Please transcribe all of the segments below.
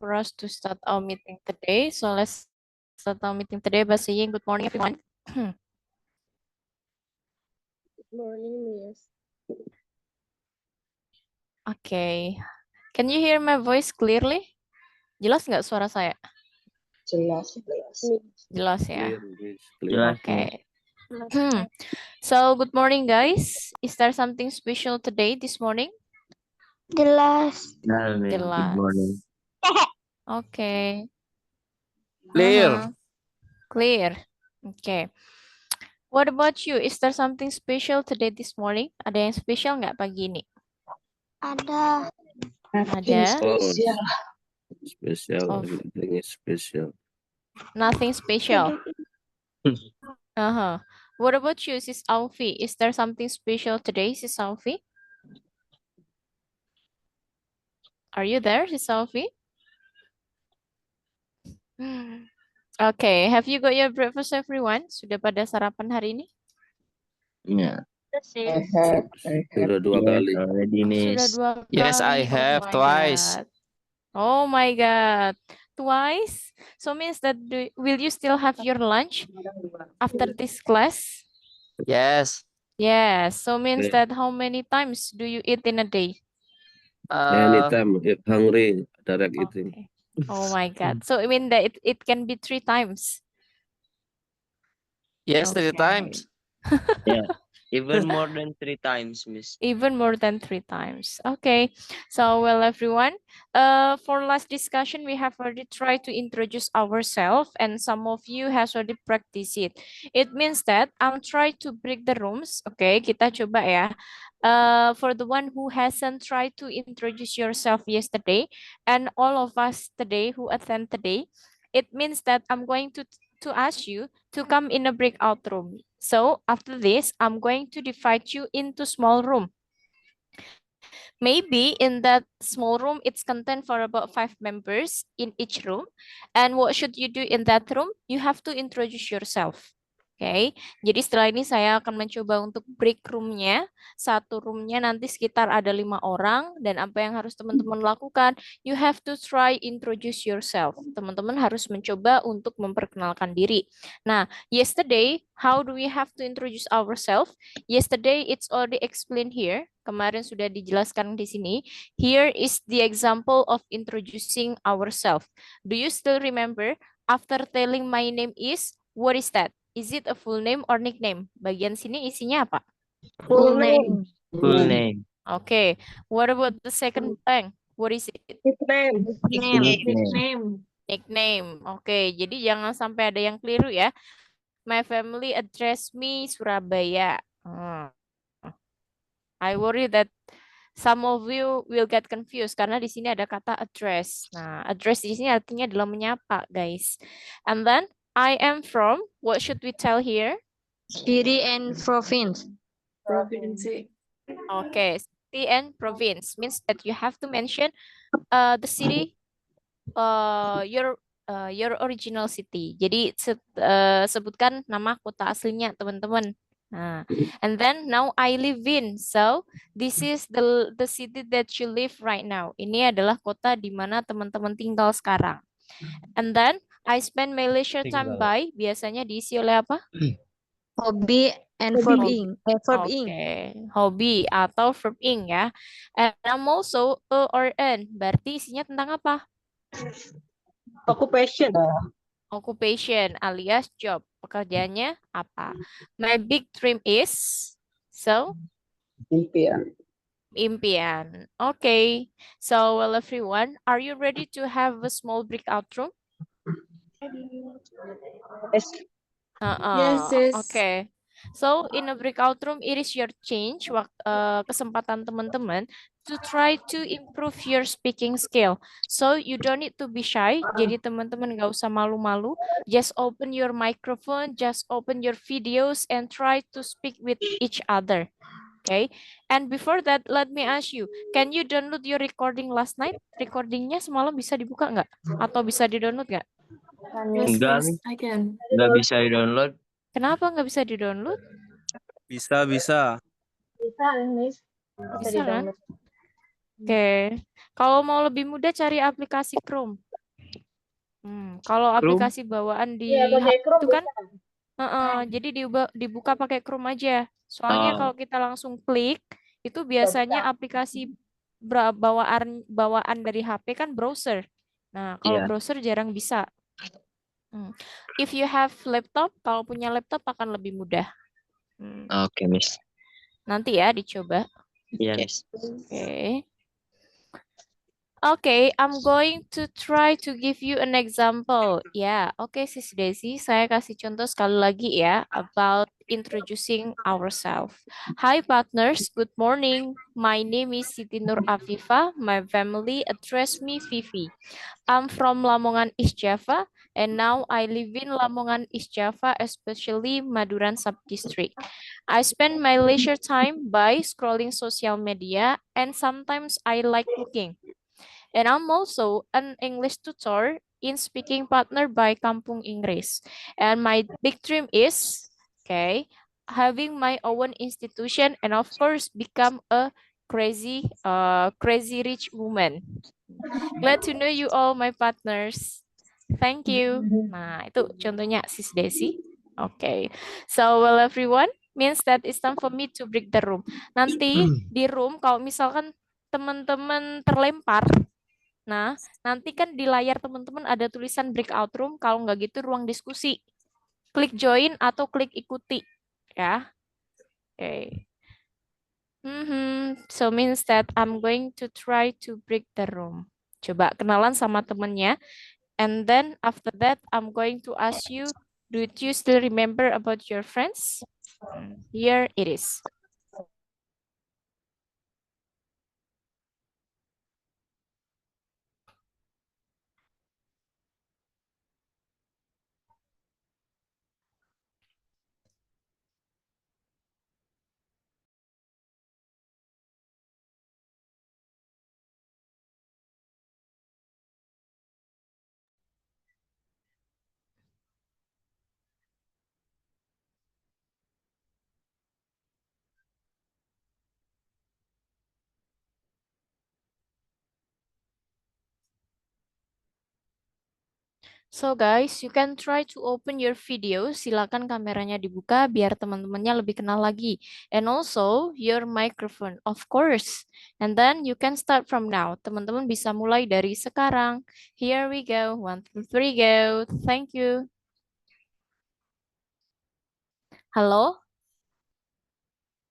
for us to start our meeting today. So let's start our meeting today by saying good morning, everyone. Good morning, Miss. Okay. Can you hear my voice clearly? Jelas nggak suara saya? Jelas. Jelas ya. Jelas. Okay. So good morning, guys. Is there something special today this morning? Jelas. Good morning. Okay. Clear. Clear. Okay. What about you? Is there something special today this morning? Ada yang spesial nggak pagi ini? Ada. Ada. Spesial. Special. Oh. Everything is special. Nothing special. What about you, Sis Alfie? Is there something special today, Sis Alfie? Are you there, Sis Alfie? Okay, have you got your breakfast, everyone? Sudah pada sarapan hari ini? Yeah. I have. Sudah dua kali. Sudah dua kali. Yes, I have Oh my twice. God. Oh my God. Twice? So means that will you still have your lunch after this class? Yes. Yes. So means Okay. that how many times do you eat in a day? Anytime if hungry, direct eating. Okay. Oh my God. So I mean that it can be 3 times. Yes, Okay. 3 times. Yeah, even more than 3 times, Miss. Even more than 3 times. Okay. So, well, everyone, for last discussion, we have already tried to introduce ourselves and some of you has already practiced it. It means that I'm trying to break the rooms. Okay, kita coba ya. For the one who hasn't tried to introduce yourself yesterday and all of us today who attend today, it means that I'm going to ask you to come in a breakout room. So after this, I'm going to divide you into small room. Maybe in that small room, it's content for about 5 members in each room. And what should you do in that room? You have to introduce yourself. Oke, jadi setelah ini saya akan mencoba untuk break roomnya. Satu roomnya nanti sekitar ada 5 orang. Dan apa yang harus teman-teman lakukan? You have to try introduce yourself. Teman-teman harus mencoba untuk memperkenalkan diri. Nah, yesterday, how do we have to introduce ourselves? Yesterday, it's already explained here. Kemarin sudah dijelaskan di sini. Here is the example of introducing ourselves. Do you still remember? After telling my name is, what is that? Is it a full name or nickname? Bagian sini isinya apa? Full name. Full name. Okay. What about the second blank? What is it? Nickname. Nickname. Okay. Jadi jangan sampai ada yang keliru ya. My family address me Surabaya. I worry that some of you will get confused karena di sini ada kata address. Nah, address di sini artinya adalah menyapa, guys. And then I am from, what should we tell here? City and province. Okay, city and province means that you have to mention the city, your original city. Jadi sebutkan nama kota aslinya, teman-teman. Nah, and then now I live in. So this is the city that you live right now. Ini adalah kota di mana teman-teman tinggal sekarang. And then I spend my leisure time by, biasanya diisi oleh apa? Hobby and verb ing. Verb ing. Okay, hobby atau verb ing ya. And I'm also a or an. Berarti isinya tentang apa? Occupation. Occupation alias job. Pekerjaannya apa? My big dream is, so Impian. impian. Okay. So, well, everyone, are you ready to have a small breakout room? Yes. Okay. So, in a breakout room, it is your change, kesempatan teman-teman to try to improve your speaking skill. So, you don't need to be shy. Jadi, teman-teman nggak usah malu-malu. Just open your microphone, just open your videos, and try to speak with each other. Okay. And before that, let me ask you, can you download your recording last night? Recordingnya semalam bisa dibuka nggak? Atau bisa di-download nggak? Enggak, Miss. Enggak bisa di-download. Kenapa nggak bisa di-download? Bisa. Bisa kan? Oke. Kalau mau lebih mudah cari aplikasi Chrome. Kalau Chrome? aplikasi bawaan di HP itu kan, jadi dibuka pakai Chrome aja. Soalnya kalau kita langsung klik, itu biasanya aplikasi bawaan dari HP kan browser. Nah, kalau Iya. browser jarang bisa. If you have laptop, kalau punya laptop akan lebih mudah. Oke, Miss. Nanti ya dicoba. Iya, Miss. Oke. Okay, I'm going to try to give you an example. Ya, oke Sis Desi, saya kasih contoh sekali lagi ya about introducing ourselves. Hi partners, good morning. My name is Siti Nur Afifa. My family address me Vivi. I'm from Lamongan, East Java, and now I live in Lamongan, East Java, especially Maduran Subdistrict. I spend my leisure time by scrolling social media, and sometimes I like cooking. And I'm also an English tutor in speaking partner by Kampung Inggris. And my big dream is, okay, having my own institution and of course become a crazy rich woman. Glad to know you all, my partners. Thank you. Nah, itu contohnya Sis Desi. Okay. So, well everyone, means that it's time for me to break the room. Nanti di room kalau misalkan teman-teman terlempar, nah, nanti kan di layar teman-teman ada tulisan breakout room, kalau nggak gitu ruang diskusi. Klik join atau klik ikuti, ya. Oke. So means that I'm going to try to break the room. Coba kenalan sama temennya. And then after that, I'm going to ask you, do you still remember about your friends? Here it is. So guys, you can try to open your video. Silakan kameranya dibuka biar teman-temannya lebih kenal lagi. And also your microphone, of course. And then you can start from now. Teman-teman bisa mulai dari sekarang. Here we go. 1, 2, 3, go. Thank you. Halo?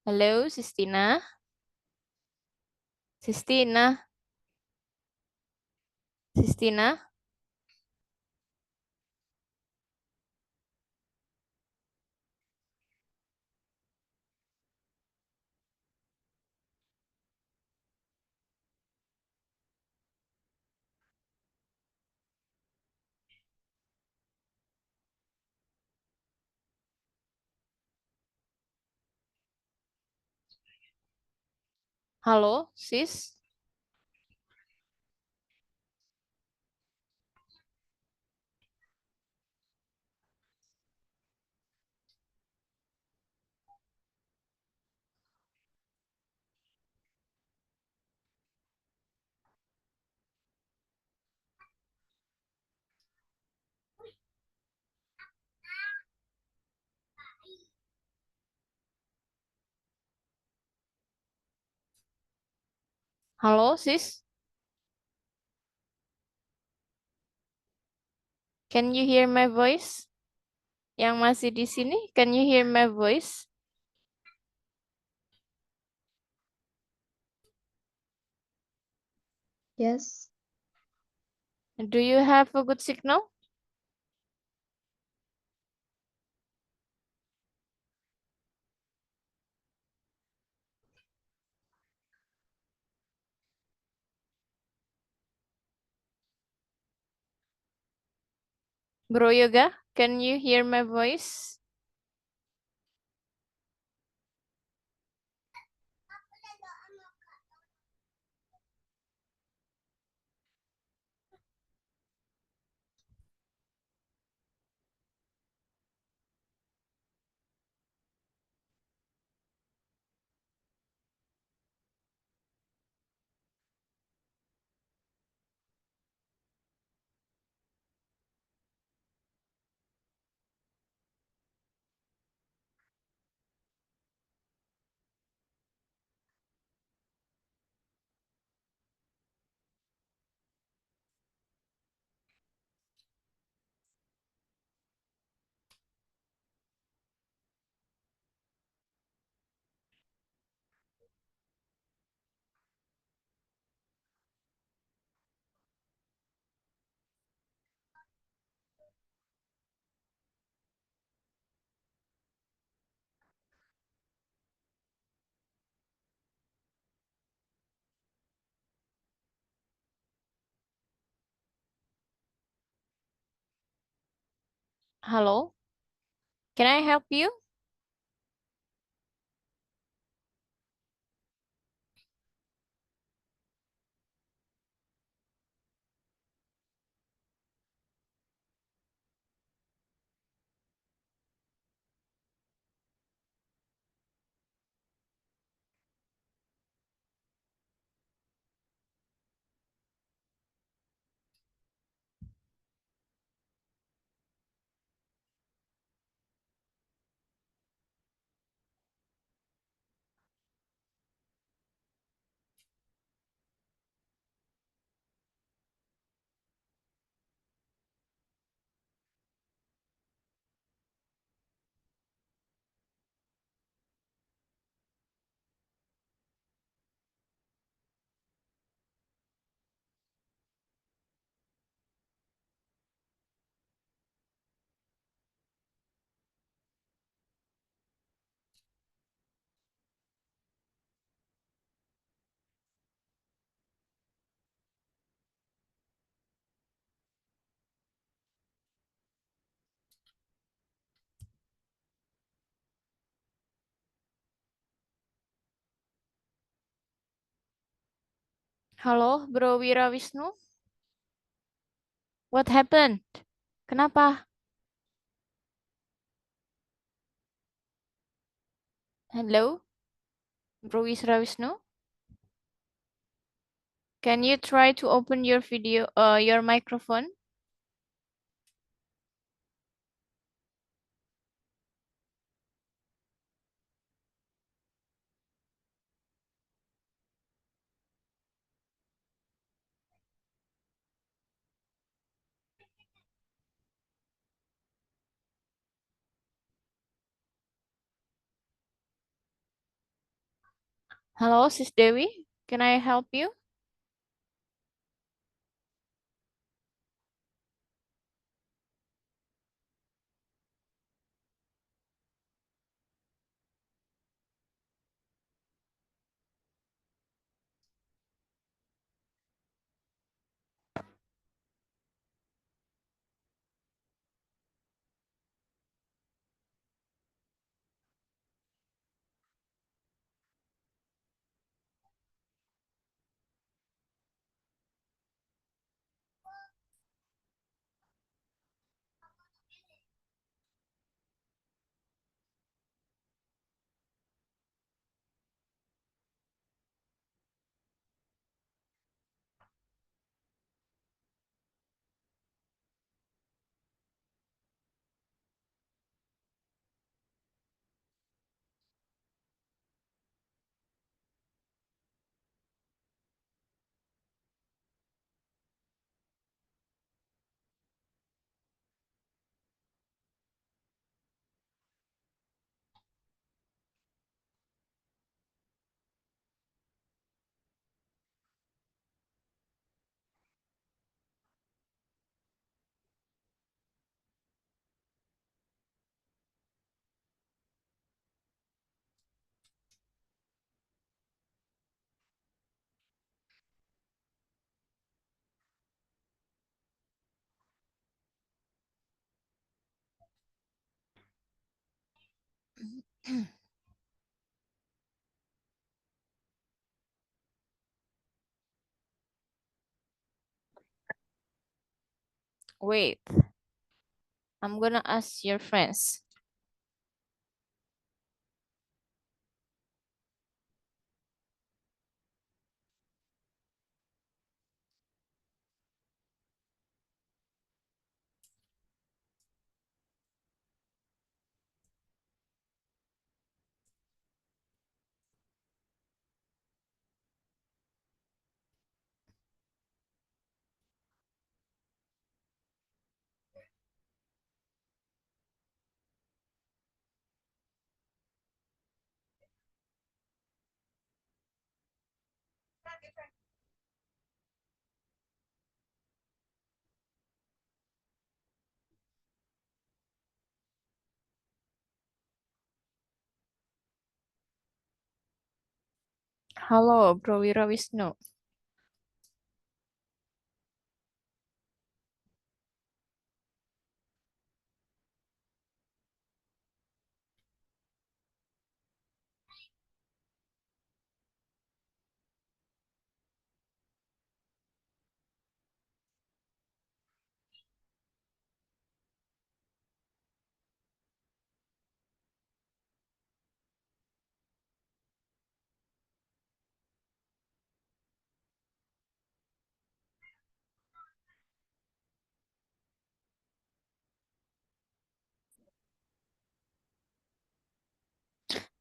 Halo, Sistina? Sistina? Sistina? Halo, sis? Halo, sis? Can you hear my voice? Yang masih di sini, can you hear my voice? Yes. Do you have a good signal? Bro Yoga, can you hear my voice? Hello, can I help you? Halo, Bro Wira Wisnu. What happened? Kenapa? Hello, Bro Wira Wisnu. Can you try to open your video, your microphone? Hello, Sis Dewi. Can I help you? Wait, I'm gonna ask your friends. Halo, Bro Wira Wisnu.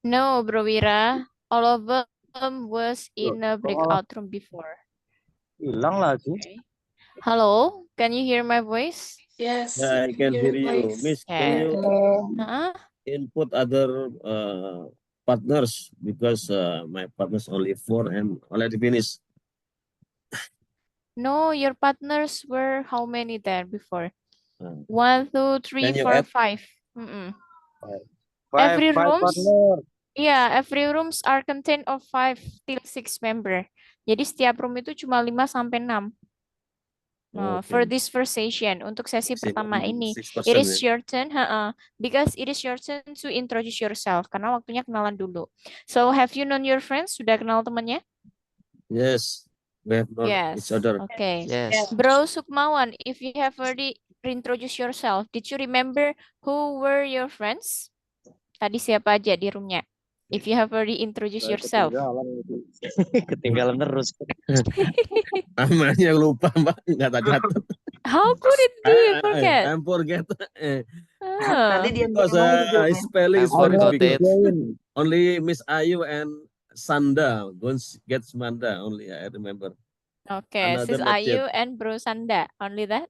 No, Bro Wira. All of them was Loh, in a kok malah breakout room before. hilang lagi? Okay. Hello, can you hear my voice? Yes, Yeah, I can hear you. Miss, can Okay. you Hello. input other partners because my partners only 4 and already finished. No, your partners were how many there before? Uh, 1, 2, 3, Can you 4, add? 5. Mm-mm. Five Every rooms, partner. yeah, every rooms are contained of 5 till 6 member. Jadi setiap room itu cuma 5 sampai 6. For Okay. this first session, untuk sesi pertama ini, 6% it is ya. your turn, because it is your turn to introduce yourself, karena waktunya kenalan dulu. So, have you known your friends? Sudah kenal temannya? Yes, we have known Yes. each other. Okay. Yes. Bro Sukmawan, if you have already reintroduce yourself, did you remember who were your friends? Tadi siapa aja di roomnya? If you have already introduced Saya yourself. ketinggalan itu. Ketinggalan terus. Namanya lupa, Mbak. Nggak tak catat. How could it be? You forget. I'm forget. Ah. Because spelling is I very forgot difficult. it. Only Miss Ayu and Sanda. Don't get Manda only, I remember. Okay, Another Sis not Ayu yet. and Bro Sanda. Only that?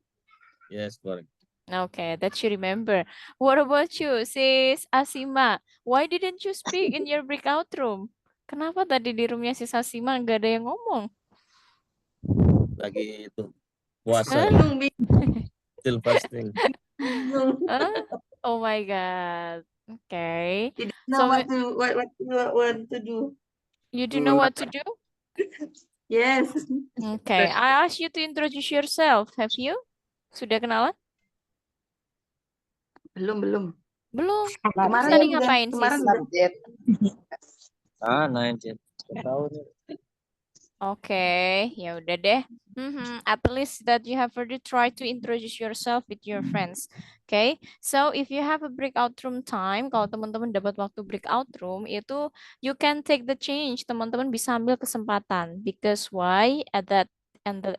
Yes, correct. Okay, that you remember. What about you, Sis Asima? Why didn't you speak in your breakout room? Kenapa tadi di roomnya Sis Asima nggak ada yang ngomong? Lagi itu puasa. Hah? Still fasting. Huh? Oh my God. Okay. know So what to do. you do know what to do? Yes. Okay, I asked you to introduce yourself. Have you? Sudah kenalan? Belum. Belum. Kemarin Tadi udah, ngapain, kemarin Sis? udah. Update. Ah, 19. Tahu nih. Oke, ya udah deh. At least that you have already tried to introduce yourself with your friends. Okay, so if you have a breakout room time, kalau teman-teman dapat waktu breakout room itu, you can take the change. Teman-teman bisa ambil kesempatan. Because why?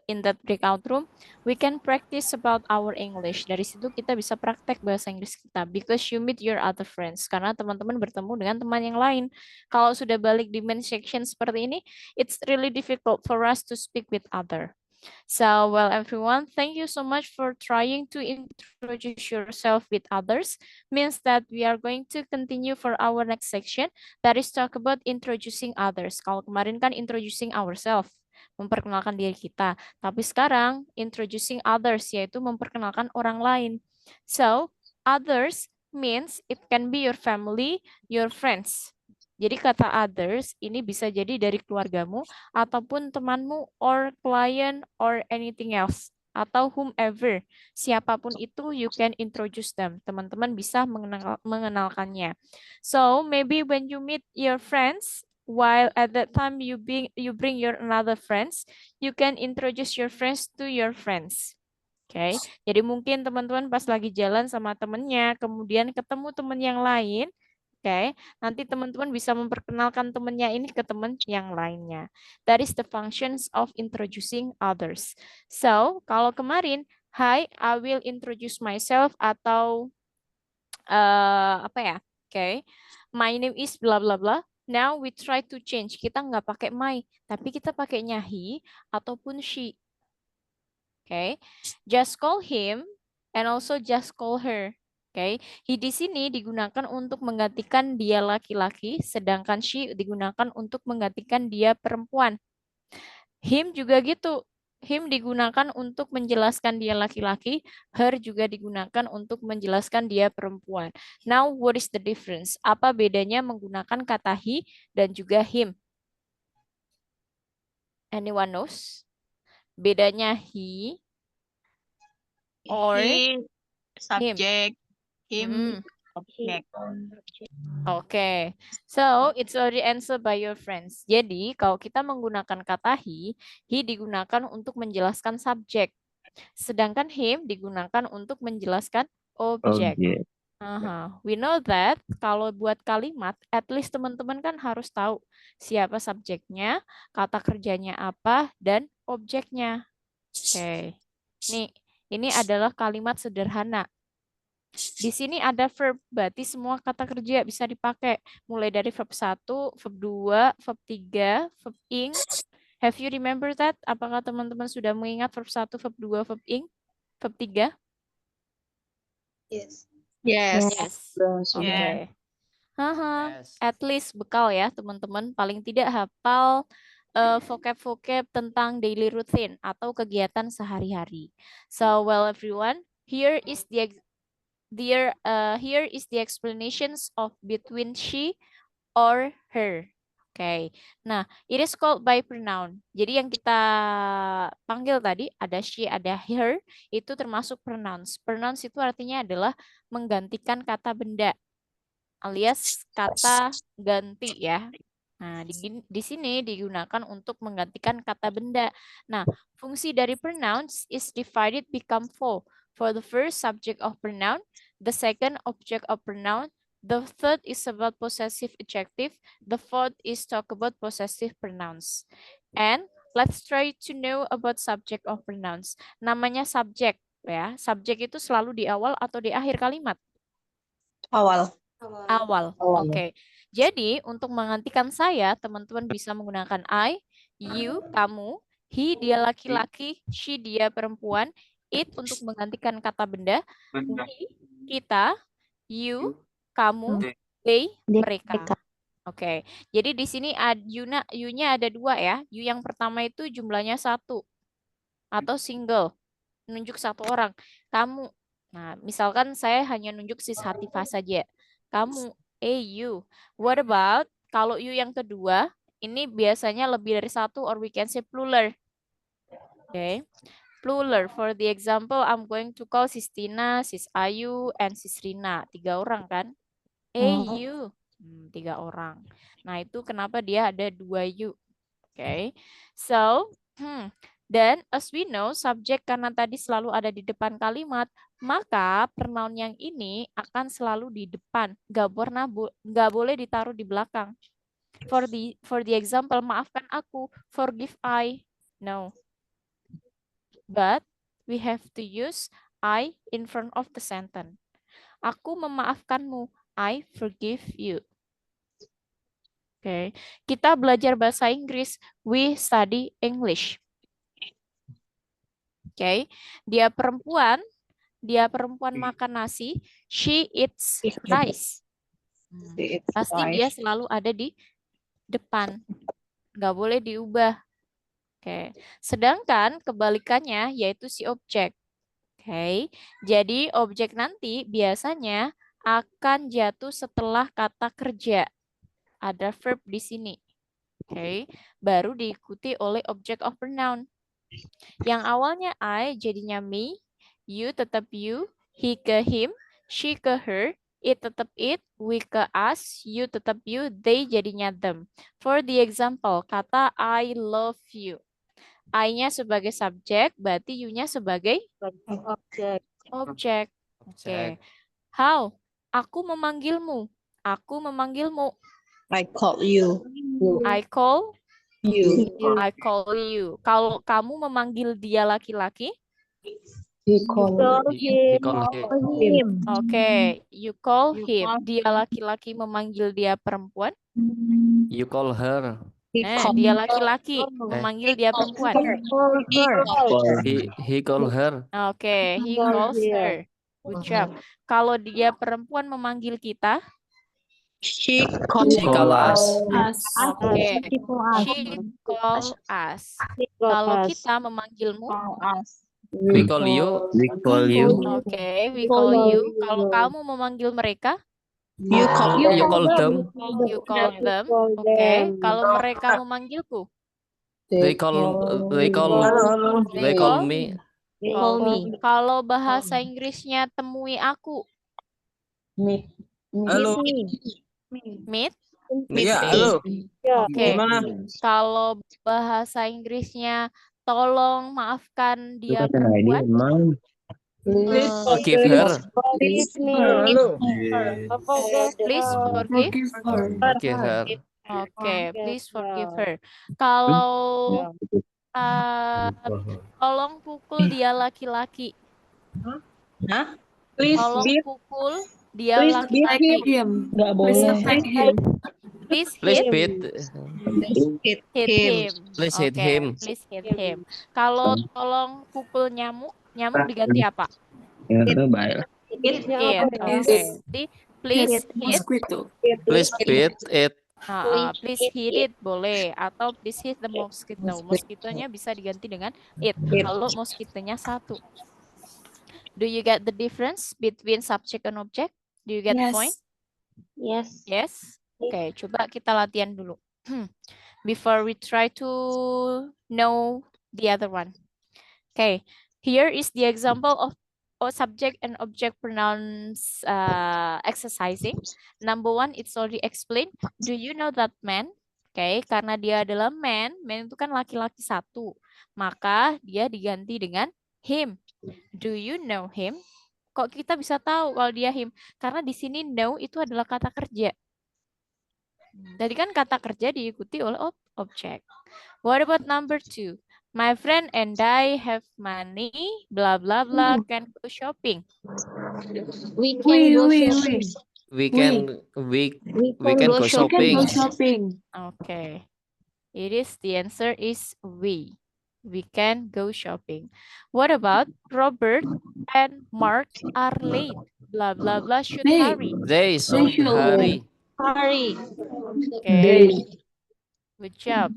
In that breakout room, we can practice about our English. Dari situ kita bisa praktek bahasa Inggris kita. Because you meet your other friends. Karena teman-teman bertemu dengan teman yang lain. Kalau sudah balik di main section seperti ini, it's really difficult for us to speak with other. So, well, everyone, thank you so much for trying to introduce yourself with others. Means that we are going to continue for our next section. That is talk about introducing others. Kalau kemarin kan introducing ourselves, memperkenalkan diri kita. Tapi sekarang introducing others, yaitu memperkenalkan orang lain. So, others means it can be your family, your friends. Jadi kata others ini bisa jadi dari keluargamu ataupun temanmu or client or anything else atau whomever. Siapapun itu you can introduce them. Teman-teman bisa mengenalkannya. So maybe when you meet your friends while at that time you bring your another friends, you can introduce your friends to your friends. Oke, jadi mungkin teman-teman pas lagi jalan sama temennya, kemudian ketemu teman yang lain, oke, nanti teman-teman bisa memperkenalkan temannya ini ke teman yang lainnya. That is the functions of introducing others. So, kalau kemarin, hi, I will introduce myself atau apa ya? Oke, my name is bla bla bla. Now we try to change. Kita nggak pakai my, tapi kita pakainya he ataupun she. Okay, just call him and also just call her. Okay, he di sini digunakan untuk menggantikan dia laki-laki, sedangkan she digunakan untuk menggantikan dia perempuan. Him juga gitu. Him digunakan untuk menjelaskan dia laki-laki, her juga digunakan untuk menjelaskan dia perempuan. Now, what is the difference? Apa bedanya menggunakan kata he dan juga him? Anyone knows? Bedanya he or Subject. him. Object. Okay, so it's already answered by your friends. Jadi kalau kita menggunakan kata he digunakan untuk menjelaskan subjek, sedangkan him digunakan untuk menjelaskan objek. We know that kalau buat kalimat, at least teman-teman kan harus tahu siapa subjeknya, kata kerjanya apa, dan objeknya. Oke, nih ini adalah kalimat sederhana. Di sini ada verb, berarti semua kata kerja bisa dipakai. Mulai dari verb 1, verb 2, verb 3, verb ing. Have you remember that? Apakah teman-teman sudah mengingat verb 1, verb 2, verb ing, verb 3? Yes. Yes. Yes. Oke. Haha. Yes. At least bekal ya teman-teman. Paling tidak hafal vocab-vocab tentang daily routine atau kegiatan sehari-hari. So well everyone, here is the explanations of between she or her. Oke. Nah, it is called by pronoun. Jadi yang kita panggil tadi ada she, ada her, itu termasuk pronouns. Pronouns itu artinya adalah menggantikan kata benda alias kata ganti ya. Nah, di sini digunakan untuk menggantikan kata benda. Nah, fungsi dari pronouns is divided become four. For the first, subject of pronoun. The second, object of pronoun. The third is about possessive adjective. The fourth is talk about possessive pronouns. And let's try to know about subject of pronouns. Namanya subject ya. Subject itu selalu di awal atau di akhir kalimat? Awal. Awal. Awal. Oke. Jadi, untuk menggantikan saya, teman-teman bisa menggunakan I, you, kamu, he, dia laki-laki, she, dia perempuan, it untuk menggantikan kata benda, we, kita, you, kamu, they, mereka. Oke. Jadi di sini you-nya ada dua ya. You yang pertama itu jumlahnya 1 atau single, nunjuk satu orang. Kamu. Nah, misalkan saya hanya nunjuk sis Hatifah saja. Kamu, you. What about kalau you yang kedua, ini biasanya lebih dari satu or we can say plural. Oke. Plural. For the example, I'm going to call sis Tina, sis Ayu, and sis Rina. 3 orang kan? You. 3 orang. Nah, itu kenapa dia ada 2 you. Oke. So, dan as we know, subjek karena tadi selalu ada di depan kalimat, maka pronoun yang ini akan selalu di depan, nggak boleh ditaruh di belakang. For the example, maafkan aku, forgive I, no. But we have to use I in front of the sentence. Aku memaafkanmu, I forgive you. Oke, kita belajar bahasa Inggris, we study English. Oke, dia perempuan makan nasi, she eats rice. Pasti dia selalu ada di depan, nggak boleh diubah. Oke, sedangkan kebalikannya yaitu si objek. Oke, jadi objek nanti biasanya akan jatuh setelah kata kerja. Ada verb di sini. Oke, baru diikuti oleh object of pronoun. Yang awalnya I jadinya me, you tetap you, he ke him, she ke her, it tetap it, we ke us, you tetap you, they jadinya them. For the example, kata I love you. I-nya sebagai subjek, berarti you-nya sebagai objek. Oke. How? Aku memanggilmu. Aku memanggilmu. I call you. I call You. I call you. Kalau kamu memanggil dia laki-laki, He call him. oke, you call him. Dia laki-laki memanggil dia perempuan. You call her. Dia laki-laki memanggil dia perempuan. He call her. Oke, he calls her. Good job. Kalau dia perempuan memanggil kita, She She call us. oke, she call us. Kalau kita memanggilmu, We call you. We call you. oke, we call you. Kalau kamu memanggil mereka, You call You call them. you call them. Oke, kalau mereka memanggilku, They call me. Call me. Kalau bahasa Inggrisnya temui aku, meet. Halo. meet. Iya, halo. Oke, Gimana? kalau bahasa Inggrisnya tolong maafkan dia perempuan, Forgive her. Halo. please forgive. Forgive her. Oke, please forgive her. Kalau tolong pukul dia laki-laki. Hah? Please Tolong beat. pukul dia Please beat laki-laki. him. Nggak Please boleh. attack him. Please Please hit beat. Hit hit him. him. Please hit Oke, him. please hit him. Kalau tolong pukul nyamuk, nyamuk diganti apa? Baik. Hit. It. Oke. Jadi please hit. Mosquito. Please beat it. Please hit it boleh atau please hit the mosquito. Mosquitonya bisa diganti dengan it. It. Kalau mosquitonya satu. Do you get the difference between subject and object? Do you get the point? Yes. Yes. Oke, coba kita latihan dulu. Before we try to know the other one. Okay, here is the example of subject and object pronouns exercising. Number one, it's already explained. Do you know that man? Okay, karena dia adalah man itu kan laki-laki satu. Maka dia diganti dengan him. Do you know him? Kok kita bisa tahu kalau dia him? Karena di sini know itu adalah kata kerja. Tadi kan kata kerja diikuti oleh objek. What about number two? My friend and I have money, blah blah blah, can go shopping. We can go shopping. We can go shopping. Okay. It is the answer is we. We can go shopping. What about Robert and Mark are late, blah blah blah, should hurry. They should hurry. Hurry. Okay. Good job.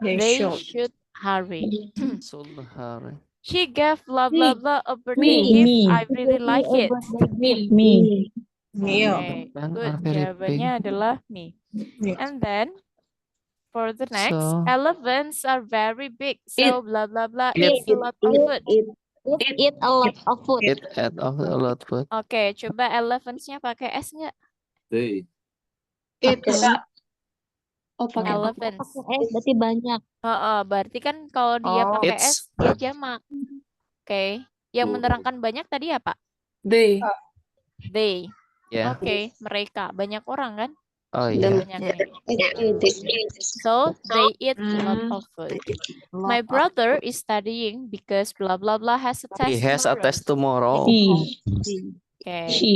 They They should. should hurry. Should hurry. She gave blah blah blah a birthday gift. I really like it. Me. Mio. Okay, Men good. are very Jawabannya adalah me. Yes. And then for the next, So- elephants are very big. So blah blah blah. It- It's a lot of food. Eat a lot of food. It add of a lot food. Oke, coba elephants-nya pakai S nggak? They. It's. Elephants. Berarti banyak. Berarti kan kalau dia Oh. pakai It's- S, dia jamak. Oke. Yang menerangkan banyak tadi apa? They. They. Yeah. Oke, mereka. Banyak orang kan? Oh yeah. Banyaknya. So they eat a lot of food. My brother is studying because blah blah blah has a test He has a tomorrow. test tomorrow. Okay. She.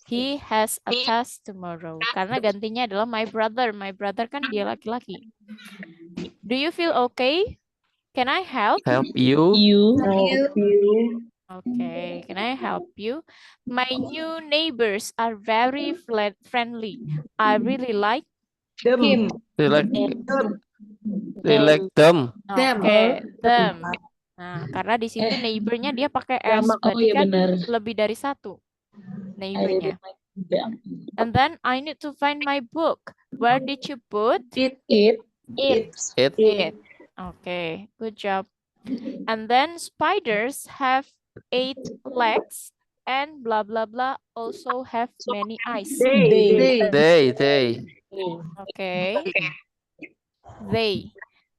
He has a test tomorrow. Karena gantinya adalah my brother. My brother kan dia laki-laki. Do you feel okay? Can I help? Help you. You. Okay, can I help you? My new neighbors are very friendly. I really like. Him. They like them. Okay, them. Nah, karena di situ neighbornya dia pakai S, berarti iya kan benar. lebih dari satu neighbornya. And then I need to find my book. Where did you put It. It. it? It. It. Okay, good job. And then spiders have 8 legs and blah blah blah also have many eyes. They. Okay. They.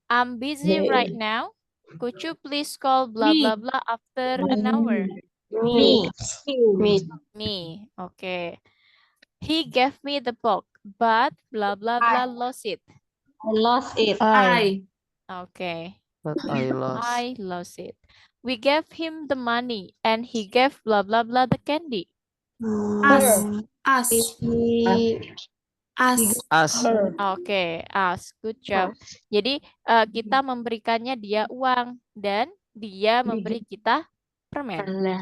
I'm busy right now. Could you please call blah blah blah after an hour? Me. Me. Okay. He gave me the book, but blah blah blah lost it. I lost it. Okay. But I lost. I lost it. We gave him the money and he gave blah blah blah the candy. Us. Oke, us. Good job. Jadi kita memberikannya dia uang dan dia memberi kita permen.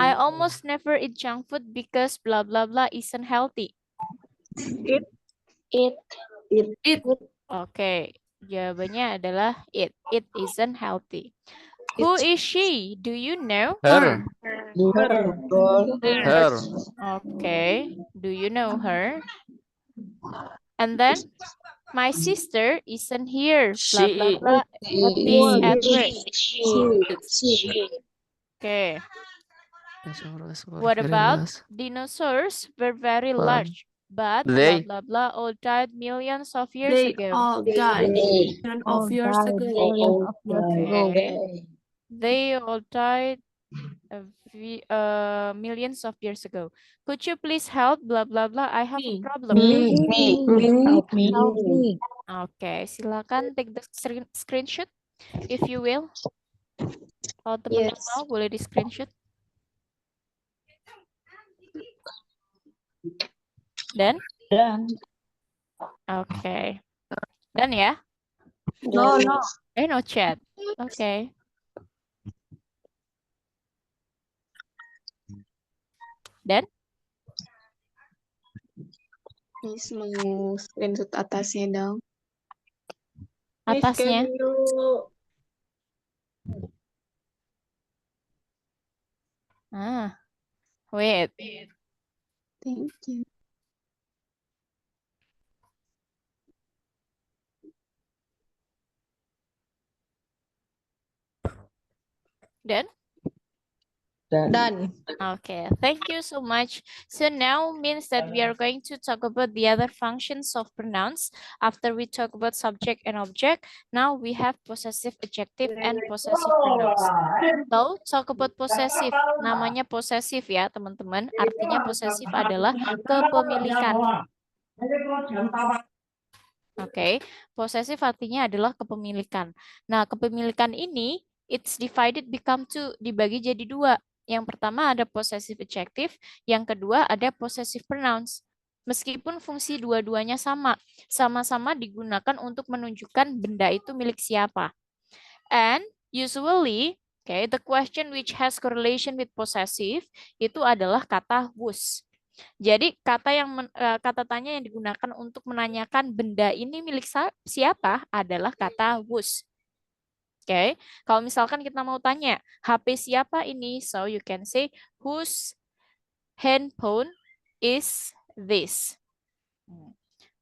I almost never eat junk food because blah blah blah isn't healthy. Oke, jawabannya adalah it. It isn't healthy. Who is she? Do you know? Her. Her. Okay. Do you know her? And then my sister isn't here. Blah blah blah. At this address. Okay. What about dinosaurs were very large, but blah They- blah blah all died millions of years ago. Okay. They all died millions of years ago. Could you please help? Blah blah blah. I have a problem. Help me. Oke, silakan take the screenshot if you will. Kalau teman-teman mau boleh di screenshot. Dan? Done. Oke. Dan ya? No, no. No chat. Oke. Dan? Miss mau screenshot atasnya dong. Atasnya? Wait. Thank you. Dan? Done. Okay, thank you so much. So now means that we are going to talk about the other functions of pronouns. After we talk about subject and object, now we have possessive adjective and possessive pronouns. So, talk about possessive. Namanya possessive ya, teman-teman. Artinya possessive adalah kepemilikan. Oke, possessive artinya adalah kepemilikan. Nah, kepemilikan ini it's divided become two, dibagi jadi dua. Yang pertama ada possessive adjective, yang kedua ada possessive pronouns. Meskipun fungsi dua-duanya sama-sama digunakan untuk menunjukkan benda itu milik siapa. And usually, okay, the question which has correlation with possessive itu adalah kata whose. Jadi kata tanya yang digunakan untuk menanyakan benda ini milik siapa adalah kata whose. Oke, kalau misalkan kita mau tanya HP siapa ini, so you can say whose handphone is this?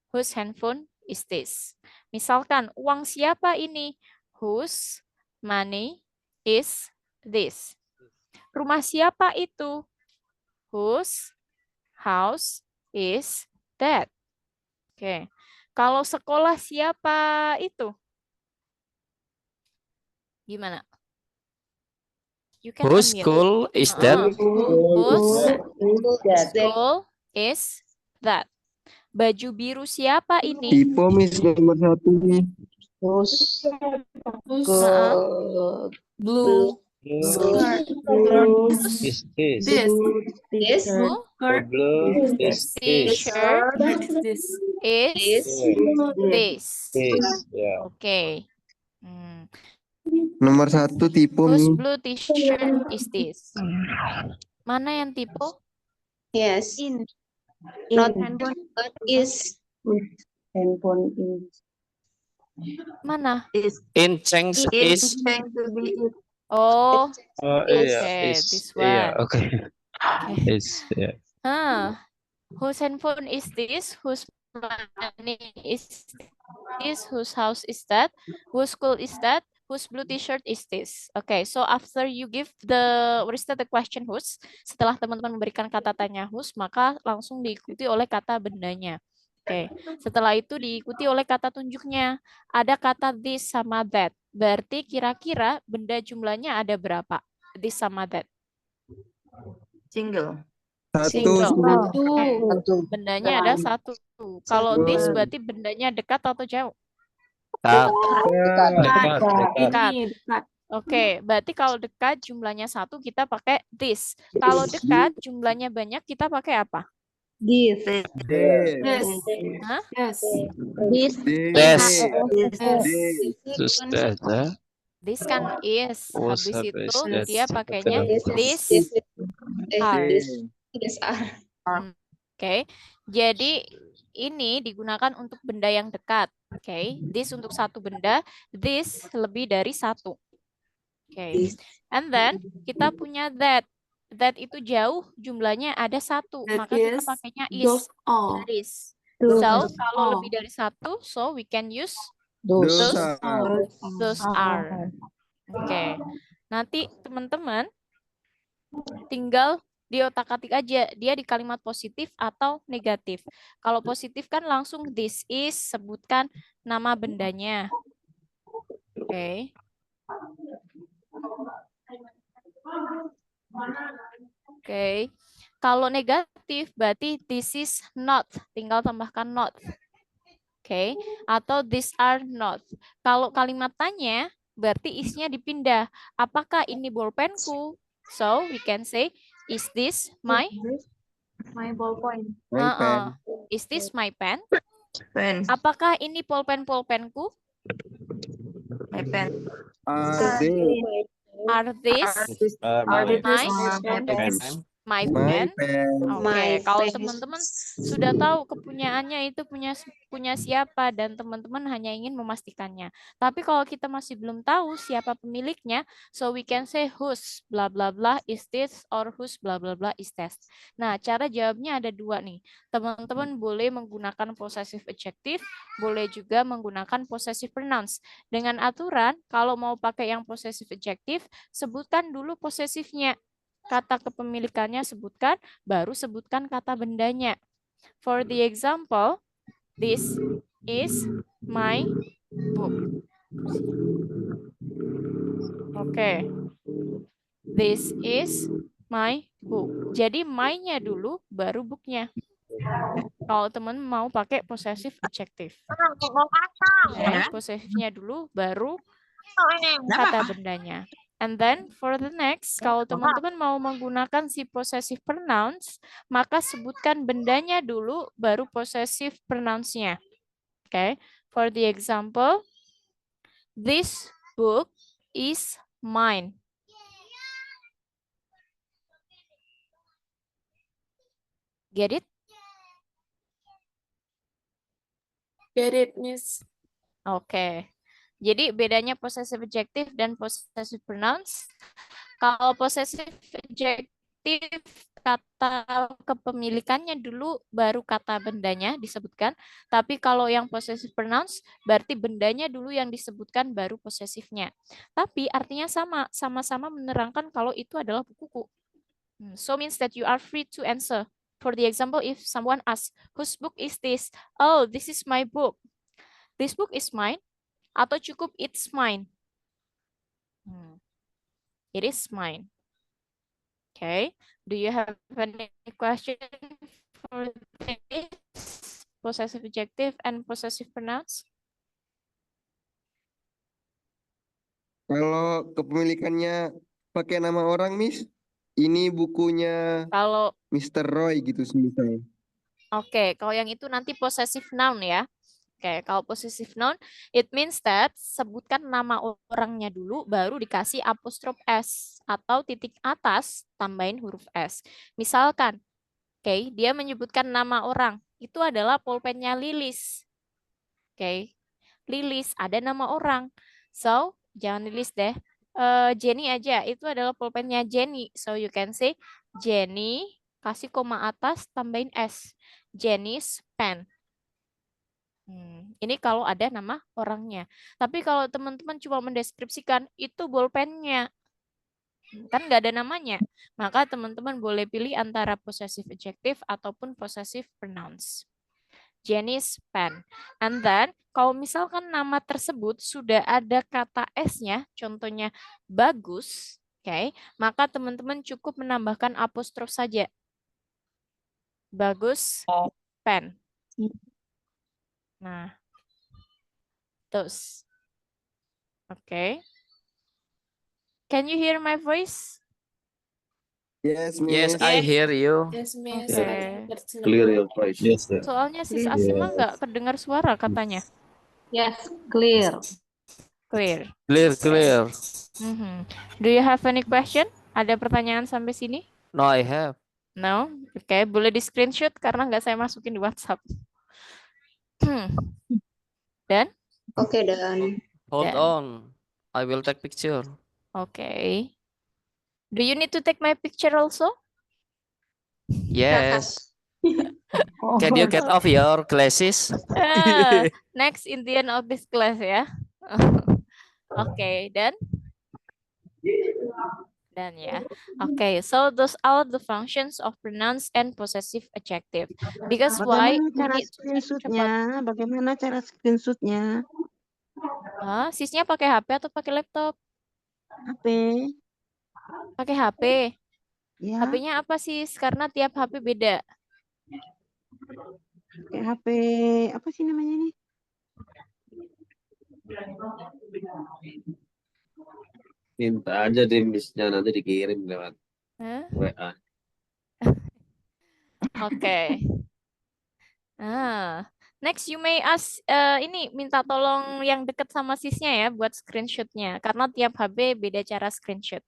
Whose handphone is this? Misalkan uang siapa ini? Whose money is this? Rumah siapa itu? Whose house is that? Oke. Kalau sekolah siapa itu? Gimana? You can Whose unmute. school is that? Whose That. school is that? Baju biru siapa ini? Tipe Miss nomor 1 nih. Whose Blue skirt. Is this? This Who? Blue is this. T-shirt this. is this. Yeah. Oke. Nomor 1 tipe Whose Mi. blue t-shirt is this? Mana yang tipe? Yes. Not handphone, but is. Handphone is. Mana? In Chinese is. Oh, Iya, okay, is. this Iya, one. oke. Okay. Is. Ya. Whose handphone is this? Whose money is this? Whose house is that? Whose school is that? Whose blue t-shirt is this? Okay, so after you give restate the question whose, setelah teman-teman memberikan kata tanya whose, maka langsung diikuti oleh kata bendanya. Oke, setelah itu diikuti oleh kata tunjuknya. Ada kata this sama that. Berarti kira-kira benda jumlahnya ada berapa? This sama that. Single. Satu. Satu. Bendanya ada satu. Kalau this berarti bendanya dekat atau jauh? Dekat. Oke, berarti kalau dekat jumlahnya satu kita pakai this. Kalau dekat jumlahnya banyak kita pakai apa? This. Hah? Yes. This. Des. Terus that. This kan is. Was Habis habis itu that. dia pakainya this are. Yes, are. Oke, jadi ini digunakan untuk benda yang dekat. Oke, this untuk satu benda, this lebih dari satu. Oke, and then kita punya that. That itu jauh, jumlahnya ada satu, That maka kita is, pakainya those is. all. That is. So kalau lebih dari satu, so we can use those are. Oke, nanti teman-teman tinggal di otak-atik aja dia di kalimat positif atau negatif. Kalau positif kan langsung this is, sebutkan nama bendanya. Oke. Oke. Kalau negatif berarti this is not, tinggal tambahkan not. Oke, atau these are not. Kalau kalimat tanya berarti isnya dipindah. Apakah ini bolpenku? So we can say, is this my My ballpoint. My pen. Is this my pen? Pen. Apakah ini pulpen-pulpenku? My pen. Are they Are these My my pen. my my pen? pen? Oke, My kalau pen. teman-teman sudah tahu kepunyaannya itu punya siapa dan teman-teman hanya ingin memastikannya. Tapi kalau kita masih belum tahu siapa pemiliknya, so we can say whose bla bla bla is this or whose bla bla bla is that. Nah, cara jawabnya ada dua nih. Teman-teman boleh menggunakan possessive adjective, boleh juga menggunakan possessive pronouns. Dengan aturan, kalau mau pakai yang possessive adjective, sebutkan dulu posesifnya. Kata kepemilikannya sebutkan, baru sebutkan kata bendanya. For the example, this is my book. Oke. This is my book. Jadi my-nya dulu, baru book-nya. Kalau teman mau pakai possessive adjective. Okay, possessive-nya dulu, baru kata bendanya. And then for the next, kalau teman-teman mau menggunakan si possessive pronouns, maka sebutkan bendanya dulu, baru possessive pronouns-nya. Okay. For the example, this book is mine. Get it? Get it, Miss. Oke. Jadi bedanya possessive adjective dan possessive pronouns. Kalau possessive adjective, kata kepemilikannya dulu, baru kata bendanya disebutkan. Tapi kalau yang possessive pronouns, berarti bendanya dulu yang disebutkan, baru posesifnya. Tapi artinya sama-sama menerangkan kalau itu adalah bukuku. So means that you are free to answer. For the example, if someone asks, whose book is this? Oh, this is my book. This book is mine. Atau cukup it's mine. It is mine. Okay. Do you have any question for this? Possessive adjective and possessive pronouns? Kalau kepemilikannya pakai nama orang, Miss, ini bukunya Kalau Mr. Roy gitu misalnya. Oke, kalau yang itu nanti possessive noun ya. Oke, kalau possessive noun, it means that sebutkan nama orangnya dulu, baru dikasih apostrof S atau titik atas, tambahin huruf S. Misalkan, oke, dia menyebutkan nama orang, itu adalah pulpennya Lilis. Oke, Lilis, ada nama orang. So, jangan Lilis deh. Jenny aja, itu adalah pulpennya Jenny. So, you can say Jenny, kasih koma atas, tambahin S. Jenny's pen. Ini kalau ada nama orangnya. Tapi kalau teman-teman cuma mendeskripsikan, itu bolpennya. Kan nggak ada namanya. Maka teman-teman boleh pilih antara possessive adjective ataupun possessive pronouns. Jenny's pen. And then, kalau misalkan nama tersebut sudah ada kata S-nya, contohnya bagus, okay, maka teman-teman cukup menambahkan apostrof saja. Bagus pen. Nah, terus. Okay. Can you hear my voice? Yes, Miss. Yes, I hear you. Yes, Miss. Okay. Clear your voice. Yes, sir. Soalnya sis Yes. Asima nggak kedengar suara katanya. Yes, clear. Clear. Clear. Do you have any question? Ada pertanyaan sampai sini? No, I have. No? Oke, boleh di screenshot karena nggak saya masukin di WhatsApp. Dan? Oke, dan. Hold Yeah. on. I will take picture. Okay. Do you need to take my picture also? Yes. Can you get off your glasses? Next in the end of this class ya. Okay, dan? Dan ya. Okay, so those are the functions of pronouns and possessive adjective. Because why? Bagaimana We cara need to screenshotnya? Bagaimana cara screenshotnya? Sisnya pakai HP atau pakai laptop? HP. Pakai HP. Ya, HP-nya apa sis? Karena tiap HP beda. pakai HP. Apa sih namanya ini? Minta aja deh miss-nya nanti dikirim lewat Hah? WA. Oke. Next you may ask ini minta tolong yang deket sama sisnya ya buat screenshotnya karena tiap HB beda cara screenshot.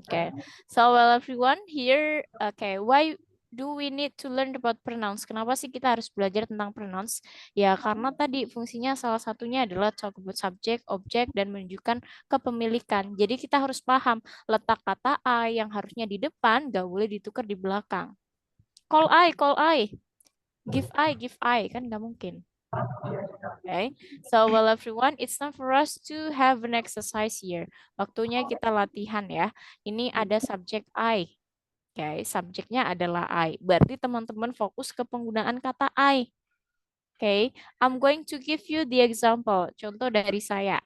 Okay. So well everyone here, okay, why do we need to learn about pronouns? Kenapa sih kita harus belajar tentang pronouns? Ya karena tadi fungsinya salah satunya adalah talk about subject, object, dan menunjukkan kepemilikan. Jadi kita harus paham letak kata I yang harusnya di depan gak boleh ditukar di belakang. Call I. Give I, kan nggak mungkin. Okay, so well everyone, it's time for us to have an exercise here. Waktunya kita latihan ya. Ini ada subjek I. Oke, subjeknya adalah I. Berarti teman-teman fokus ke penggunaan kata I. Oke, I'm going to give you the example. Contoh dari saya.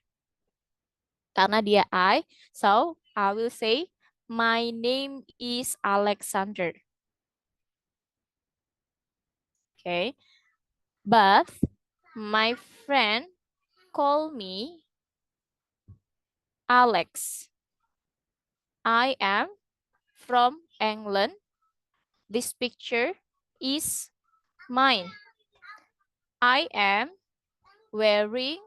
Karena dia I, so I will say, my name is Alexander. Okay, but my friend call me Alex. I am from England. This picture is mine. I am wearing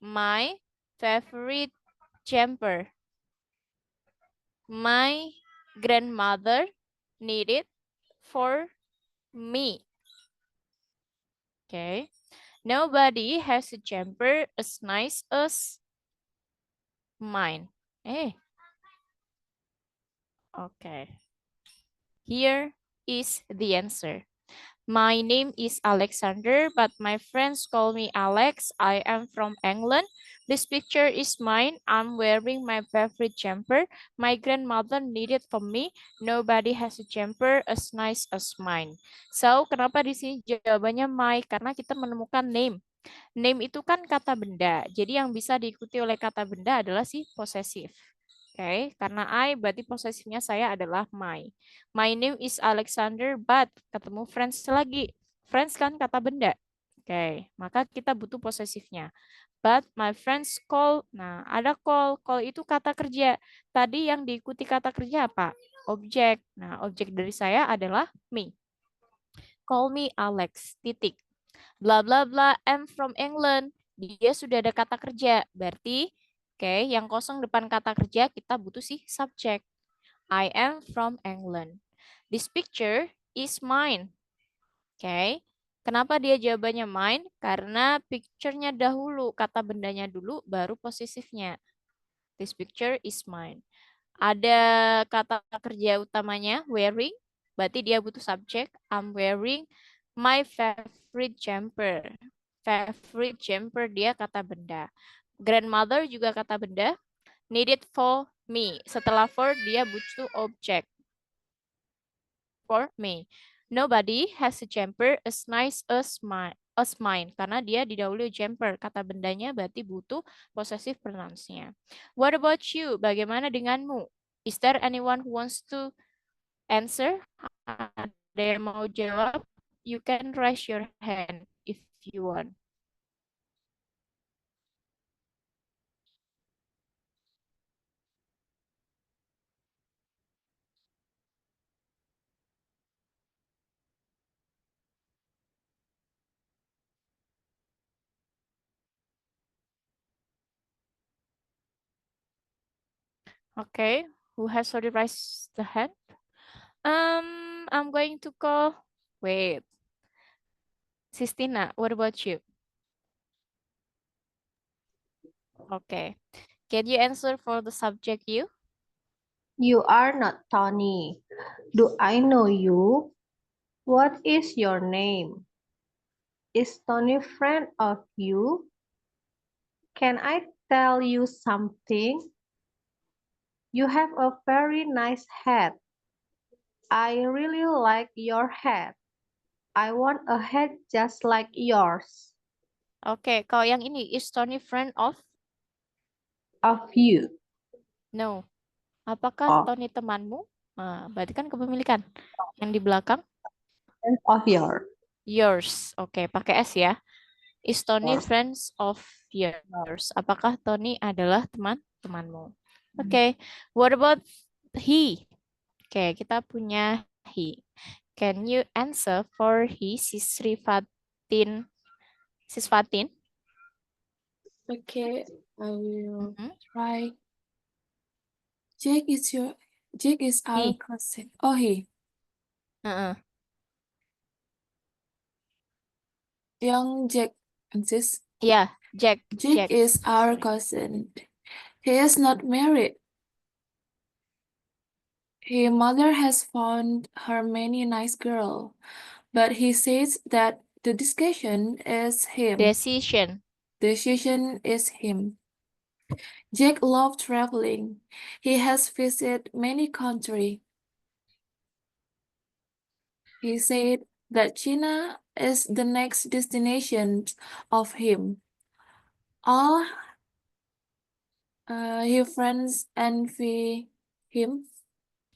my favorite jumper. My grandmother knit it for me. Okay. Nobody has a jumper as nice as mine. Okay. Here is the answer. My name is Alexander, but my friends call me Alex. I am from England. This picture is mine. I'm wearing my favorite jumper. My grandmother knitted for me. Nobody has a jumper as nice as mine. So, kenapa di sini jawabannya my? Karena kita menemukan name. Name itu kan kata benda. Jadi yang bisa diikuti oleh kata benda adalah si posesif. Oke, karena I berarti posesifnya saya adalah my. My name is Alexander, but ketemu friends lagi. Friends kan kata benda. Oke, maka kita butuh posesifnya. But my friends call. Nah, ada call. Call itu kata kerja. Tadi yang diikuti kata kerja apa? Objek. Nah, objek dari saya adalah me. Call me Alex. Titik. Bla bla bla, I'm from England. Dia sudah ada kata kerja. Berarti oke, yang kosong depan kata kerja kita butuh sih subjek. I am from England. This picture is mine. Oke. Kenapa dia jawabannya mine? Karena picture-nya dahulu, kata bendanya dulu, baru posesifnya. This picture is mine. Ada kata kerja utamanya, wearing. Berarti dia butuh subjek. I'm wearing my favorite jumper. Favorite jumper dia kata benda. Grandmother juga kata benda. Needed for me. Setelah for dia butuh objek. For me. Nobody has a jumper as nice as mine. Karena dia didahului jumper. Kata bendanya berarti butuh possessive pronouns-nya. What about you? Bagaimana denganmu? Is there anyone who wants to answer? Ada yang mau jawab? You can raise your hand if you want. Okay, who has already raised the hand? I'm going to call. Wait, Sistina, what about you? Okay, can you answer for the subject you? You are not Tony. Do I know you? What is your name? Is Tony friend of you? Can I tell you something? You have a very nice hat. I really like your hat. I want a hat just like yours. Oke, kalau yang ini, is Tony friend of? Of you. No. Apakah Oh. Tony temanmu? Nah, berarti kan kepemilikan. Yang di belakang? Of yours. Yours. Oke, pakai S ya. Is Tony Yours. friends of yours? Apakah Tony adalah temanmu? Oke, what about he? Oke, kita punya he. Can you answer for he, Sisrifatin? Sisfatin? Okay, I will Mhm. try. Jake is our He. cousin. Oh, he. Uh-uh. Young Jack sis. Yeah, Jack. Jake is our cousin. He is not married. His mother has found her many nice girl, but he says that the discussion is him. Decision. Decision is him. Jake loves traveling. He has visited many countries. He said that China is the next destination of him. All his friends envy him.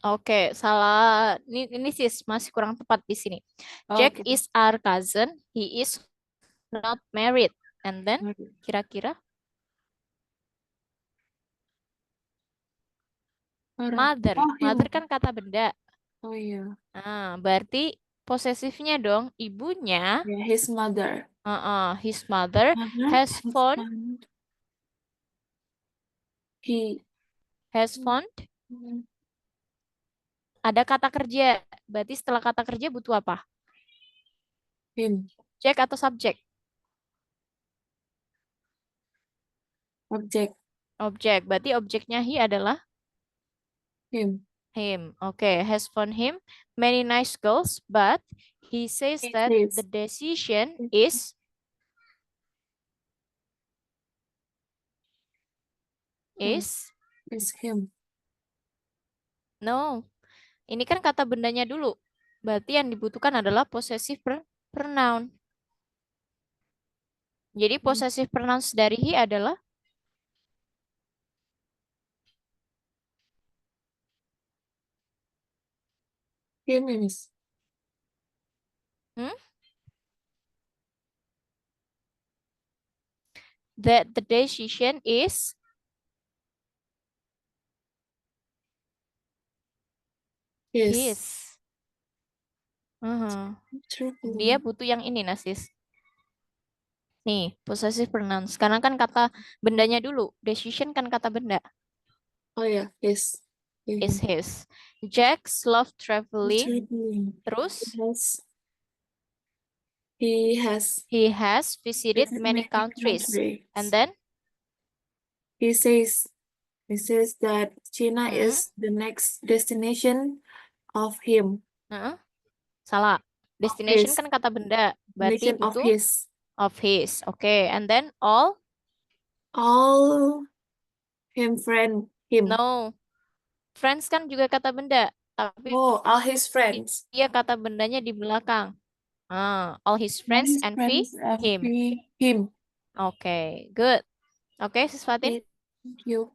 Oke, salah. Ini sis masih kurang tepat di sini. Jack Okay. is our cousin. He is not married. And then kira-kira mother. Oh, Mother him. kan kata benda. Oh iya. Nah, berarti posesifnya dong. Ibunya, Yeah, his mother. his mother Mother has found he ada kata kerja. Berarti setelah kata kerja butuh apa? him Objek atau subjek? object Objek. Berarti objeknya he adalah him. him. Okay, has found him many nice girls, but he says He that says the decision is is him. no. Ini kan kata bendanya dulu. Berarti yang dibutuhkan adalah possessive pronoun. Jadi possessive pronouns dari he adalah Him is that the decision is his. Dia butuh yang ini, Nasis. Nih, possessive pronouns. Sekarang kan kata bendanya dulu. Decision kan kata benda. Oh ya, his. Is his. Jack's love traveling. Traveling. Terus He has visited many countries. And then he says that China is the next destination of him. salah. Destination his. kan kata benda. Berarti Destination of butuh his. of his. Okay, and then all him friend him. no. Friends kan juga kata benda, tapi Oh, all his friends. dia kata bendanya di belakang. All his friends envy him. Him. Okay, good. Okay, Sis Fatin. Thank you.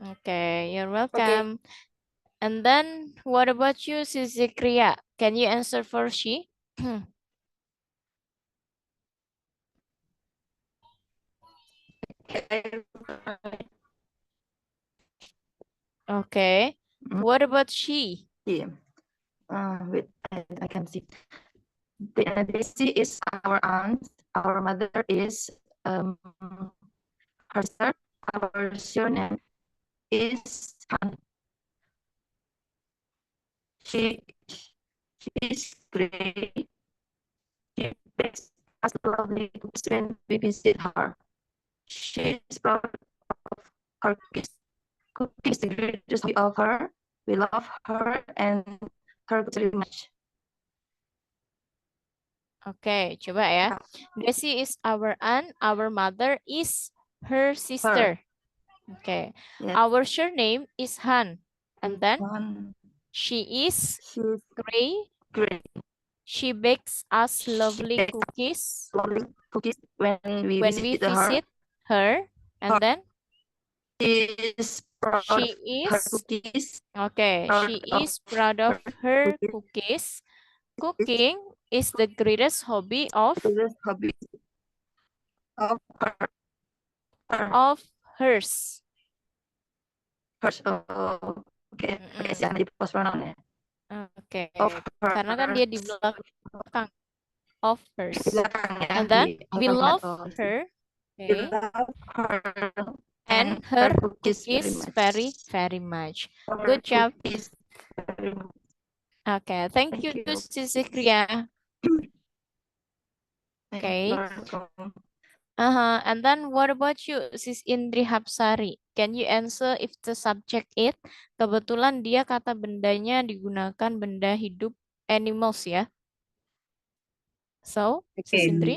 Okay, you're welcome. And then what about you, Sis Zikria? Can you answer for she? Okay. What about she? Yeah. Wait, I can see. Daisy is our aunt. Our mother is her sister. Our surname is Han. She is great. She makes us lovely cookies when we visit her. She is proud of her cookies. Cookies the greatest hobby of her. We love her and her very much. Oke, coba ya. Daisy is our aunt, our mother is her sister. Oke. Yeah. Our surname is Han. And then she is She's Gray. great. She bakes us lovely bakes cookies Lovely cookies when we when we visit her. her. And then She is proud she of her is cookies. okay. proud She of is proud of her cookies. Cooking is the greatest hobby of Greatest hobby of her. hers. Hers. Oh, okay. Pakai si yang di post pronoun ya. Oke, of karena kan dia di hers. belakang of hers. Belakang ya, And then di we halaman. love Oh, her. we Okay. love her And and her her cookies very cookies much. very much. Her Good job. cookies very much. Okay, thank Thank you, you. Sisi Kria. Thank Okay. you. Welcome. And then what about you, Sis Indri Hapsari? Can you answer if the subject it? Kebetulan dia kata bendanya digunakan benda hidup animals ya. So, Sis Okay. Indri?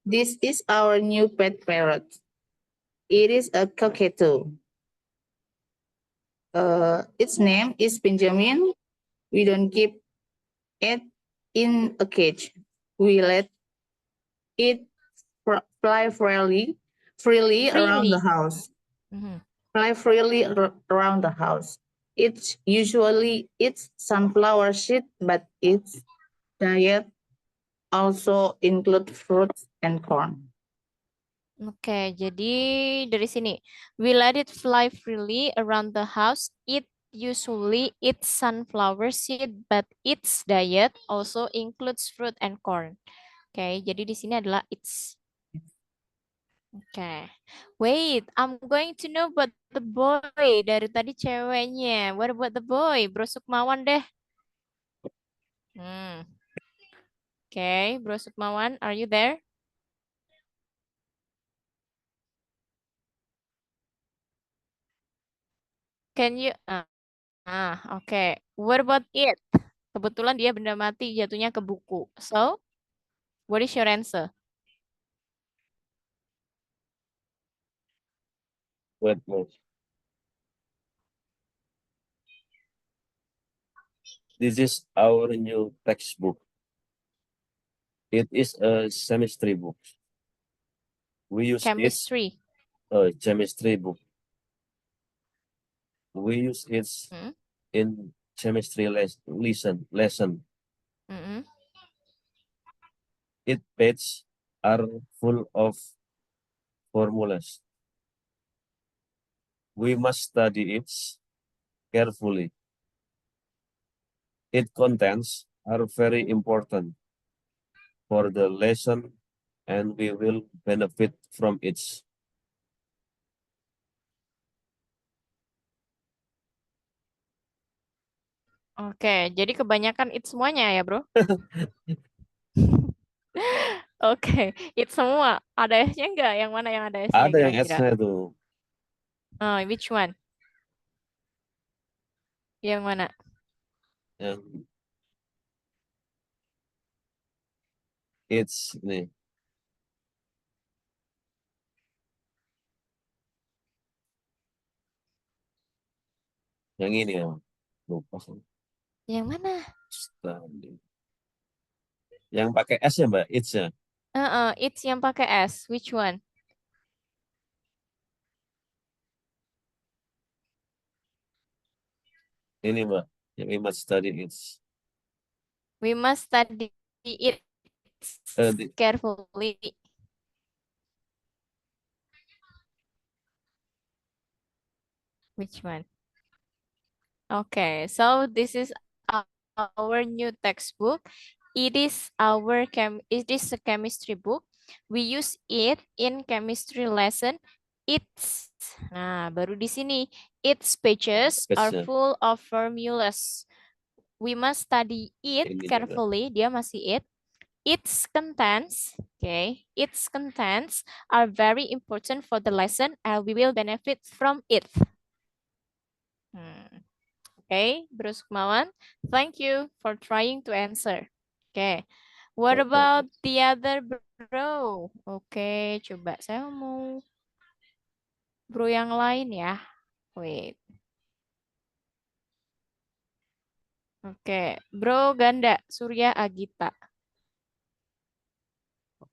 This is our new pet parrot. It is a cockatoo. Its name is Benjamin. We don't keep it in a cage. We let it fly freely around the house. Mhm. Fly freely around the house. It usually eats sunflower seed, but its diet also include fruits and corn. Oke, jadi dari sini, we let it fly freely around the house. It usually eats sunflower seed, but its diet also includes fruit and corn. Oke, jadi di sini adalah its. Oke, wait, I'm going to know about the boy. Dari tadi ceweknya. What about the boy? Bro Sukmawan deh. Oke, Bro Sukmawan, are you there? Can you? Oke. What about it? Kebetulan dia benda mati jatuhnya ke buku. So, what is your answer? Wait, wait. This is our new textbook. It is a chemistry book. We use Chemistry. chemistry book. We use it in chemistry lesson. Mm-mm. Its pages are full of formulas. We must study it carefully. Its contents are very important for the lesson and we will benefit from it. Oke, jadi kebanyakan it semuanya ya, bro? Oke, it semua. Ada S-nya enggak? Yang mana yang ada S-nya Ada yang kira-kira? S-nya tuh. Oh, which one? Yang mana? Yang it's nih. Yang ini ya. Lupa. Yang mana? Study. Yang pakai S ya, Mbak? It's ya. It's yang pakai S. Which one? Ini, Mbak. Yang we must study it. We must study it carefully. Which one? Okay, so this is our new textbook. It is a chemistry book. We use it in chemistry lesson. Baru di sini. Its pages are Pages-nya. full of formulas. We must study it Ini juga. carefully. Dia masih it. Its contents, okay, its contents are very important for the lesson and we will benefit from it. Okay, Bro Sukmawan, thank you for trying to answer. Okay, what about the other bro? Oke, coba saya mau bro yang lain ya. Wait. Oke, Bro Ganda, Surya Agita.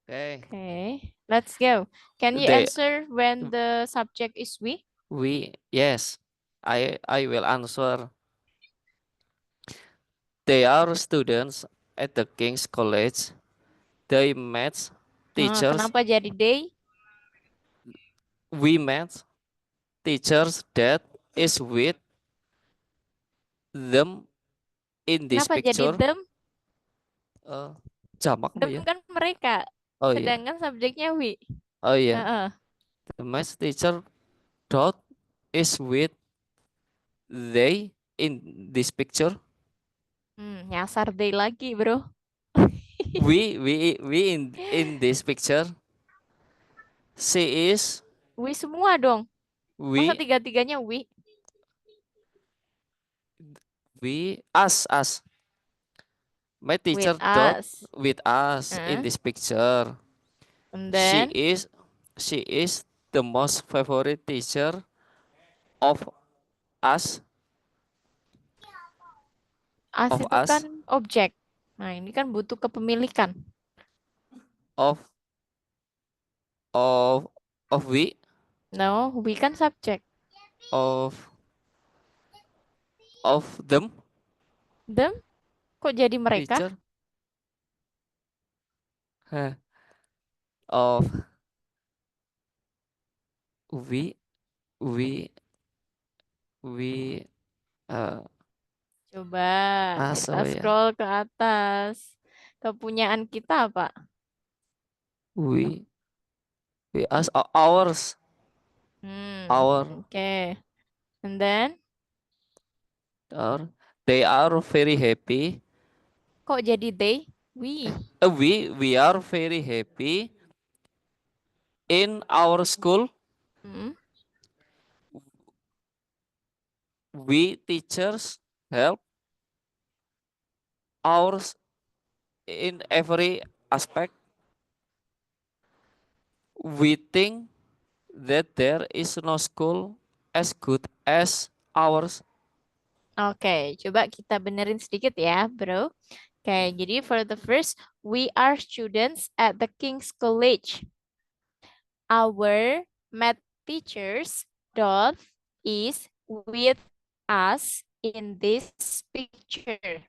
Okay. Okay, let's go. Can you They- answer when the subject is we? Yes, I will answer. They are students at the King's College. They met teachers. Kenapa jadi they? We met teachers that is with them in this Kenapa jadi picture. them? Jamak apa ya? Them kan mereka. Oh iya. Sedangkan subjeknya we. Oh iya. Heeh. The math teacher dot is with they in this picture. Nyasar they lagi, bro. We in this picture. She is We semua dong. Masa we tiga-tiganya we? us. My teacher With dot us. with us in this picture. And She then is the most favorite teacher of us. us Of itu us. kan objek. Nah, ini kan butuh kepemilikan. Of we. No, we kan subjek. Of them. Them? Kok jadi mereka? Teacher. Of we Coba us kita apa ya? scroll ke atas. Kepunyaan kita apa? We us ours. Our. Okay. And then? They are very happy. Kok jadi they? We. We are very happy in our school. We teachers help ours in every aspect. We think that there is no school as good as ours. Oke, coba kita benerin sedikit ya, bro. Oke, jadi for the first, we are students at the King's College. Our math teachers dot is with us in this picture.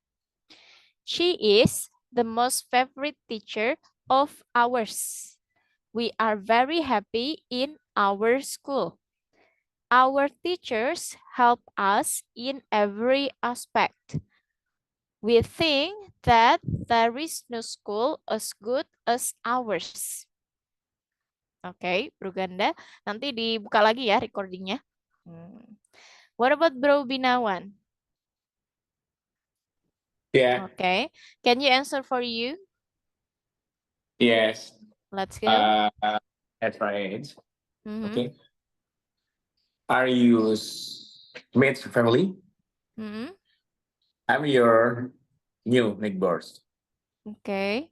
She is the most favorite teacher of ours. We are very happy in our school. Our teachers help us in every aspect. We think that there is no school as good as ours. Oke, Bro Ganda. Nanti dibuka lagi ya recordingnya. What about Bro Binawan? Yeah. Okay. Can you answer for you? Yes. Let's go. At my age. Okay. Are you Smith's family? I'm your new neighbors. Okay.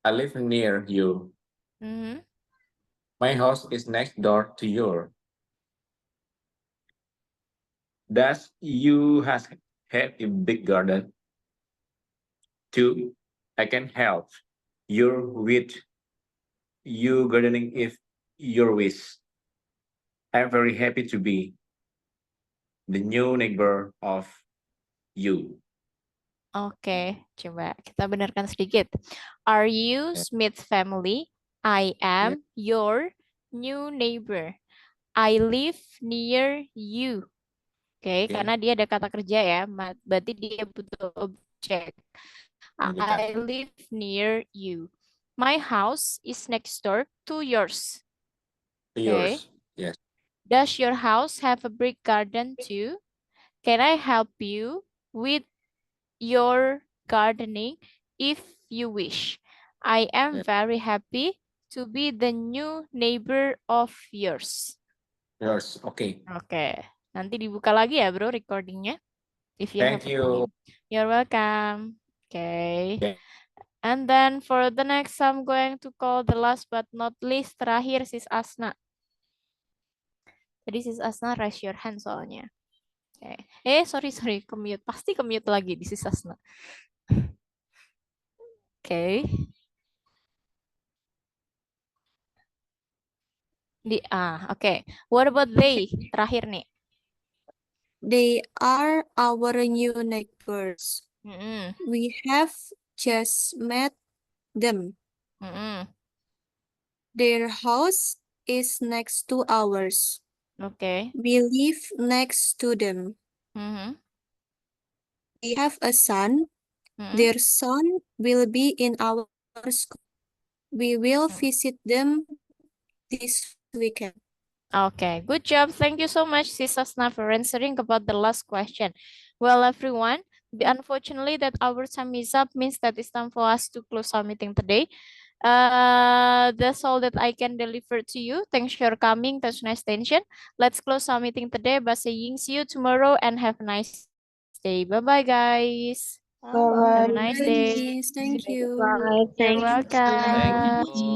I live near you. My house is next door to yours. Does you have a big garden? Two, I can help you with you gardening if your wish. I'm very happy to be the new neighbor of you. Oke, coba kita benarkan sedikit. Are you Smith family? I am your new neighbor. I live near you. Oke, karena dia ada kata kerja ya, berarti dia butuh objek. I live near you. My house is next door to yours. Yours. Yes. Does your house have a brick garden too? Can I help you with your gardening if you wish? I am very happy to be the new neighbor of yours. Yours. Okay. Oke, nanti dibuka lagi ya bro recordingnya. If you Thank have you. You're welcome. Okay. And then for the next, I'm going to call the last but not least, terakhir Sis Asna. Jadi Sis Asna raise your hand soalnya. Okay. Sorry, commute. Pasti commute lagi di Sis Asna. Okay. Okay. What about they? Terakhir nih. They are our new neighbors. We have just met them. Their house is next to ours. Okay. We live next to them. they have a son. Mm-mm. Their son will be in our school. We will visit them this weekend. Okay, good job. Thank you so much, Sis Asna, for answering about the last question. Well, everyone, unfortunately that our time is up means that it's time for us to close our meeting today. That's all that I can deliver to you. Thanks for coming. That's nice attention. Let's close our meeting today by saying see you tomorrow and have a nice day. Bye-bye, guys. Have a Bye-bye. nice day. Thank you. Bye. You're Thank you. Thank welcome. you.